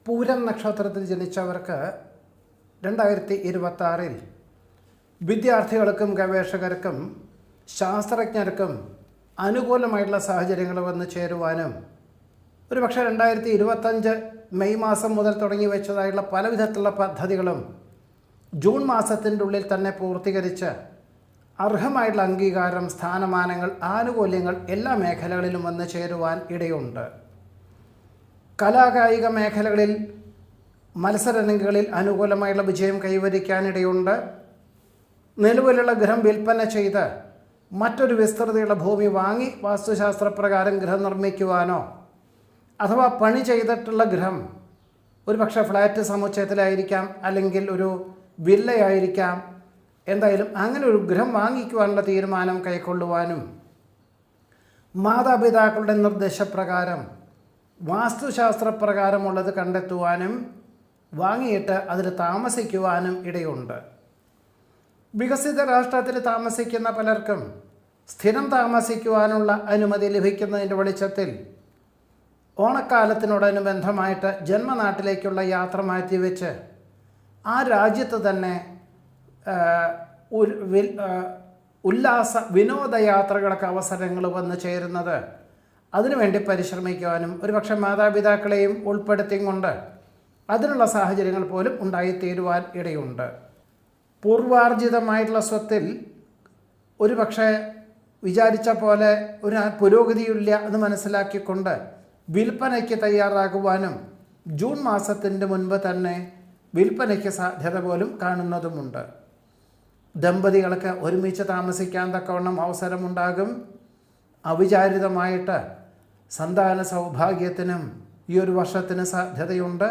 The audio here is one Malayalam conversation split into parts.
പൂരം നക്ഷത്രത്തിൽ ജനിച്ചവർക്ക് 2026 വിദ്യാർത്ഥികൾക്കും ഗവേഷകർക്കും ശാസ്ത്രജ്ഞർക്കും അനുകൂലമായിട്ടുള്ള സാഹചര്യങ്ങൾ വന്നു ചേരുവാനും ഒരുപക്ഷെ 2025 മെയ് മാസം മുതൽ തുടങ്ങി വെച്ചതായുള്ള പല വിധത്തിലുള്ള പദ്ധതികളും ജൂൺ മാസത്തിൻ്റെ ഉള്ളിൽ തന്നെ പൂർത്തീകരിച്ച് അർഹമായിട്ടുള്ള അംഗീകാരം, സ്ഥാനമാനങ്ങൾ, ആനുകൂല്യങ്ങൾ എല്ലാ മേഖലകളിലും വന്നു ചേരുവാൻ ഇടയുണ്ട്. കലാകായിക മേഖലകളിൽ മത്സരരംഗങ്ങളിൽ അനുകൂലമായുള്ള വിജയം കൈവരിക്കാനിടയുണ്ട്. നിലവിലുള്ള ഗൃഹം വിൽപ്പന ചെയ്ത് മറ്റൊരു വിസ്തൃതിയുള്ള ഭൂമി വാങ്ങി വാസ്തുശാസ്ത്രപ്രകാരം ഗൃഹം നിർമ്മിക്കുവാനോ അഥവാ പണി ചെയ്തിട്ടുള്ള ഗൃഹം ഒരുപക്ഷെ ഫ്ലാറ്റ് സമുച്ചയത്തിലായിരിക്കാം, അല്ലെങ്കിൽ ഒരു വില്ലയായിരിക്കാം, എന്തായാലും അങ്ങനെ ഒരു ഗൃഹം വാങ്ങിക്കുവാനുള്ള തീരുമാനം കൈക്കൊള്ളുവാനും മാതാപിതാക്കളുടെ നിർദ്ദേശപ്രകാരം വാസ്തുശാസ്ത്രപ്രകാരമുള്ളത് കണ്ടെത്തുവാനും വാങ്ങിയിട്ട് അതിൽ താമസിക്കുവാനും ഇടയുണ്ട്. വികസിത രാഷ്ട്രത്തിൽ താമസിക്കുന്ന പലർക്കും സ്ഥിരം താമസിക്കുവാനുള്ള അനുമതി ലഭിക്കുന്നതിൻ്റെ വെളിച്ചത്തിൽ ഓണക്കാലത്തിനോടനുബന്ധമായിട്ട് ജന്മനാട്ടിലേക്കുള്ള യാത്ര മാറ്റിവെച്ച് ആ രാജ്യത്ത് തന്നെ ഉല്ലാസ വിനോദയാത്രകൾക്ക് അവസരങ്ങൾ വന്നു ചേരുന്നത് അതിനുവേണ്ടി പരിശ്രമിക്കുവാനും ഒരുപക്ഷെ മാതാപിതാക്കളെയും ഉൾപ്പെടുത്തിക്കൊണ്ട് അതിനുള്ള സാഹചര്യങ്ങൾ പോലും ഉണ്ടായിത്തീരുവാൻ ഇടയുണ്ട്. പൂർവാർജിതമായിട്ടുള്ള സ്വത്തിൽ ഒരുപക്ഷെ വിചാരിച്ച പോലെ ഒരു പുരോഗതിയില്ല എന്ന് മനസ്സിലാക്കിക്കൊണ്ട് വിൽപ്പനയ്ക്ക് തയ്യാറാകുവാനും ജൂൺ മാസത്തിൻ്റെ മുൻപ് തന്നെ വിൽപ്പനയ്ക്ക് സാധ്യത പോലും കാണുന്നതുമുണ്ട്. ദമ്പതികൾക്ക് ഒരുമിച്ച് താമസിക്കാൻ തക്കവണ്ണം അവസരമുണ്ടാകും. അവിചാരിതമായിട്ട് സന്താന സൗഭാഗ്യത്തിനും ഈ ഒരു വർഷത്തിന് സാധ്യതയുണ്ട്.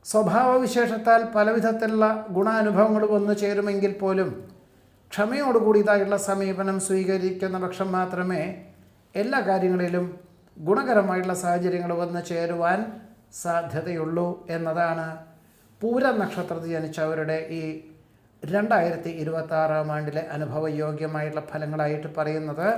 സ്വഭാവവിശേഷത്താൽ പലവിധത്തിലുള്ള ഗുണാനുഭവങ്ങൾ വന്നു ചേരുമെങ്കിൽ പോലും ക്ഷമയോടുകൂടിയതായുള്ള സമീപനം സ്വീകരിക്കുന്ന പക്ഷം മാത്രമേ എല്ലാ കാര്യങ്ങളിലും ഗുണകരമായിട്ടുള്ള സാഹചര്യങ്ങൾ വന്നു ചേരുവാൻ സാധ്യതയുള്ളൂ എന്നതാണ് പൂര നക്ഷത്രത്തിൽ ജനിച്ചവരുടെ ഈ 2026 ആണ്ടിലെ അനുഭവയോഗ്യമായിട്ടുള്ള ഫലങ്ങളായിട്ട് പറയുന്നത്.